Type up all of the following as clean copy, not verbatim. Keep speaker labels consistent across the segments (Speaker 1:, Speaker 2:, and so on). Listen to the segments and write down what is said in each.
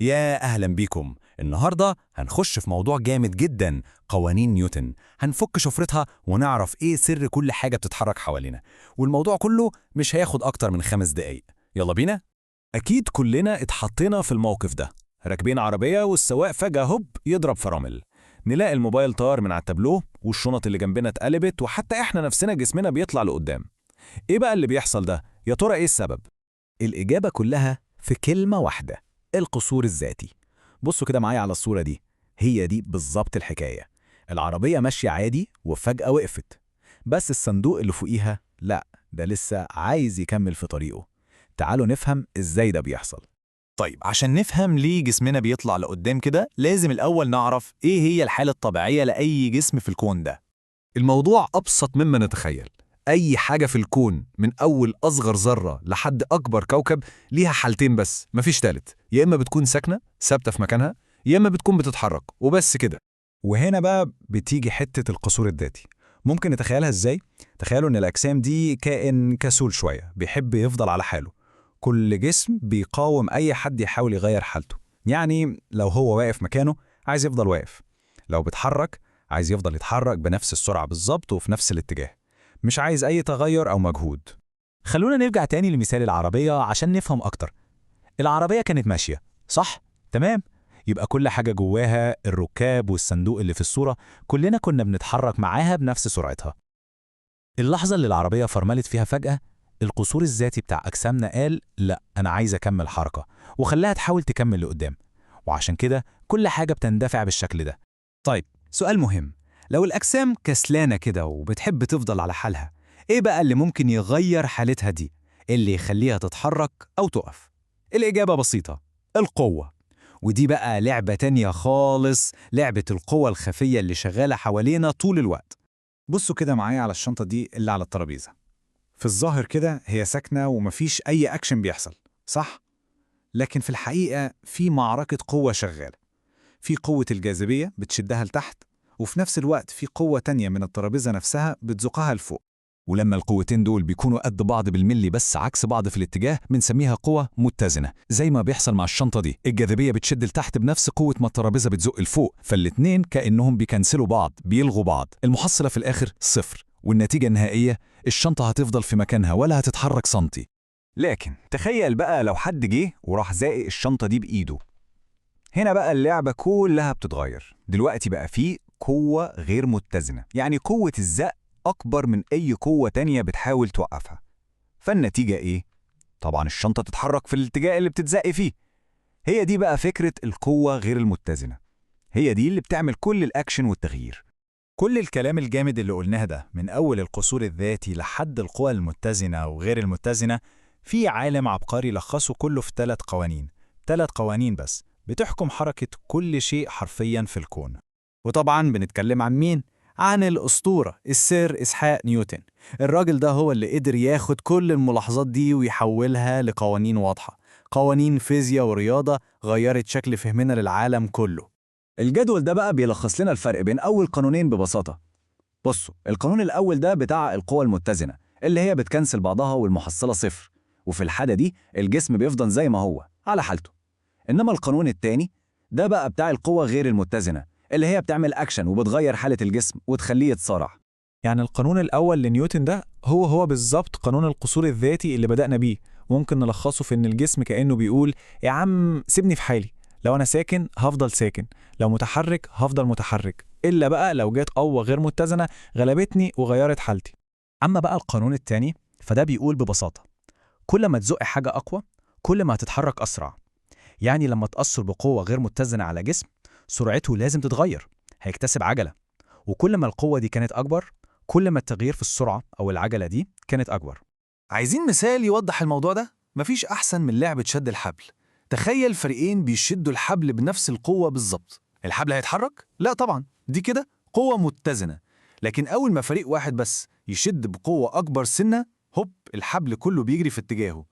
Speaker 1: يا أهلا بيكم. النهاردة هنخش في موضوع جامد جدا، قوانين نيوتن. هنفك شفرتها ونعرف إيه سر كل حاجة بتتحرك حوالينا، والموضوع كله مش هياخد أكتر من 5 دقايق. يلا بينا. أكيد كلنا اتحطينا في الموقف ده، راكبين عربية والسواق فجأة هوب يضرب فرامل، نلاقي الموبايل طار من على التابلوه والشنط اللي جنبنا اتقلبت وحتى إحنا نفسنا جسمنا بيطلع لقدام. إيه بقى اللي بيحصل ده؟ يا ترى إيه السبب؟ الإجابة كلها في كلمة واحدة: القصور الذاتي. بصوا كده معايا على الصورة دي، هي دي بالظبط الحكاية. العربية ماشية عادي وفجأة وقفت، بس الصندوق اللي فوقيها لا، ده لسه عايز يكمل في طريقه. تعالوا نفهم ازاي ده بيحصل.
Speaker 2: طيب عشان نفهم ليه جسمنا بيطلع لقدام كده لازم الأول نعرف إيه هي الحالة الطبيعية لأي جسم في الكون ده.
Speaker 3: الموضوع أبسط مما نتخيل. أي حاجة في الكون من أول أصغر ذرة لحد أكبر كوكب ليها حالتين بس، مفيش تالت. يا إما بتكون ساكنة ثابتة في مكانها، يا إما بتكون بتتحرك وبس كده.
Speaker 4: وهنا بقى بتيجي حتة القصور الذاتي. ممكن نتخيلها ازاي؟ تخيلوا ان الأجسام دي كائن كسول شوية، بيحب يفضل على حاله. كل جسم بيقاوم أي حد يحاول يغير حالته. يعني لو هو واقف مكانه عايز يفضل واقف، لو بيتحرك عايز يفضل يتحرك بنفس السرعة بالظبط وفي نفس الاتجاه، مش عايز أي تغير أو مجهود.
Speaker 5: خلونا نرجع تاني لمثال العربية عشان نفهم أكتر. العربية كانت ماشية صح؟ تمام؟ يبقى كل حاجة جواها، الركاب والصندوق اللي في الصورة، كلنا كنا بنتحرك معاها بنفس سرعتها. اللحظة اللي العربية فرملت فيها فجأة، القصور الذاتي بتاع أجسامنا قال لا، أنا عايز أكمل حركة، وخلاها تحاول تكمل لقدام. وعشان كده كل حاجة بتندفع بالشكل ده.
Speaker 6: طيب سؤال مهم، لو الأجسام كسلانة كده وبتحب تفضل على حالها، إيه بقى اللي ممكن يغير حالتها دي؟ اللي يخليها تتحرك أو تقف؟ الإجابة بسيطة: القوة. ودي بقى لعبة تانية خالص، لعبة القوة الخفية اللي شغالة حوالينا طول الوقت.
Speaker 4: بصوا كده معايا على الشنطة دي اللي على الترابيزة. في الظاهر كده هي ساكنة ومفيش أي أكشن بيحصل، صح؟ لكن في الحقيقة في معركة قوة شغالة. في قوة الجاذبية بتشدها لتحت، وفي نفس الوقت في قوة تانية من الترابيزة نفسها بتزقها لفوق.
Speaker 3: ولما القوتين دول بيكونوا قد بعض بالملي بس عكس بعض في الاتجاه بنسميها قوة متزنة. زي ما بيحصل مع الشنطة دي، الجاذبية بتشد لتحت بنفس قوة ما الترابيزة بتزق لفوق، فالاتنين كأنهم بيكنسلوا بعض، بيلغوا بعض. المحصلة في الآخر صفر، والنتيجة النهائية الشنطة هتفضل في مكانها ولا هتتحرك سنتي.
Speaker 2: لكن تخيل بقى لو حد جه وراح زائق الشنطة دي بإيده. هنا بقى اللعبة كلها بتتغير. دلوقتي بقى فيه قوة غير متزنة، يعني قوة الزق أكبر من أي قوة تانية بتحاول توقفها. فالنتيجة إيه؟ طبعا الشنطة تتحرك في الاتجاه اللي بتتزق فيه. هي دي بقى فكرة القوة غير المتزنة، هي دي اللي بتعمل كل الأكشن والتغيير.
Speaker 6: كل الكلام الجامد اللي قلناه ده، من أول القصور الذاتي لحد القوى المتزنة وغير المتزنة، في عالم عبقري لخصه كله في 3 قوانين. 3 قوانين بس بتحكم حركة كل شيء حرفياً في الكون. وطبعاً بنتكلم عن مين؟ عن الأسطورة السير إسحاق نيوتن. الراجل ده هو اللي قدر ياخد كل الملاحظات دي ويحولها لقوانين واضحة، قوانين فيزياء ورياضة غيرت شكل فهمنا للعالم كله.
Speaker 2: الجدول ده بقى بيلخص لنا الفرق بين أول قانونين ببساطة. بصوا، القانون الأول ده بتاع القوة المتزنة اللي هي بتكنسل بعضها والمحصلة صفر، وفي الحالة دي الجسم بيفضل زي ما هو على حالته. إنما القانون التاني ده بقى بتاع القوة غير المتزنة اللي هي بتعمل أكشن وبتغير حالة الجسم وتخليه يتصارع.
Speaker 5: يعني القانون الأول لنيوتن ده هو بالظبط قانون القصور الذاتي اللي بدأنا بيه. ممكن نلخصه في إن الجسم كأنه بيقول يا عم سيبني في حالي، لو أنا ساكن هفضل ساكن، لو متحرك هفضل متحرك، إلا بقى لو جات قوة غير متزنة غلبتني وغيرت حالتي.
Speaker 6: أما بقى القانون التاني فده بيقول ببساطة: كل ما تزق حاجة أقوى كل ما هتتحرك أسرع. يعني لما تأثر بقوة غير متزنة على جسم، سرعته لازم تتغير، هيكتسب عجلة. وكل ما القوة دي كانت أكبر، كل ما التغيير في السرعة أو العجلة دي كانت أكبر.
Speaker 2: عايزين مثال يوضح الموضوع ده؟ مفيش أحسن من لعبة شد الحبل. تخيل فريقين بيشدوا الحبل بنفس القوة بالظبط، الحبل هيتحرك؟ لا طبعا، دي كده قوة متزنة. لكن أول ما فريق واحد بس يشد بقوة أكبر سنة، هوب الحبل كله بيجري في اتجاهه.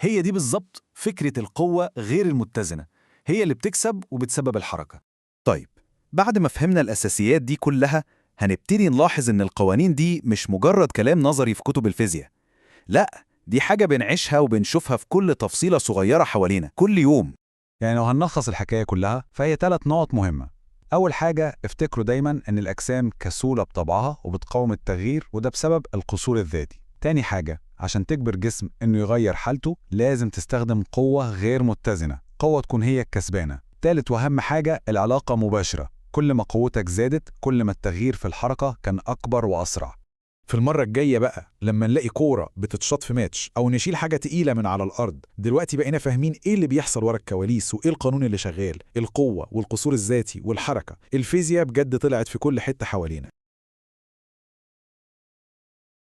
Speaker 2: هي دي بالظبط فكرة القوة غير المتزنة، هي اللي بتكسب وبتسبب الحركة. طيب بعد ما فهمنا الأساسيات دي كلها، هنبتدي نلاحظ إن القوانين دي مش مجرد كلام نظري في كتب الفيزياء. لا، دي حاجة بنعيشها وبنشوفها في كل تفصيلة صغيرة حوالينا كل يوم.
Speaker 4: يعني لو هنلخص الحكاية كلها فهي 3 نقط مهمة. أول حاجة، افتكروا دايما إن الأجسام كسولة بطبعها وبتقاوم التغيير، وده بسبب القصور الذاتي. تاني حاجة، عشان تجبر جسم إنه يغير حالته لازم تستخدم قوة غير متزنة، قوة تكون هي الكسبانة. تالت وأهم حاجة، العلاقة مباشرة، كل ما قوتك زادت كل ما التغيير في الحركة كان أكبر وأسرع.
Speaker 7: في المرة الجاية بقى لما نلاقي كورة بتتشاط في ماتش أو نشيل حاجة تقيلة من على الأرض، دلوقتي بقينا فاهمين إيه اللي بيحصل ورا الكواليس وإيه القانون اللي شغال، القوة والقصور الذاتي والحركة. الفيزياء بجد طلعت في كل حتة حوالينا.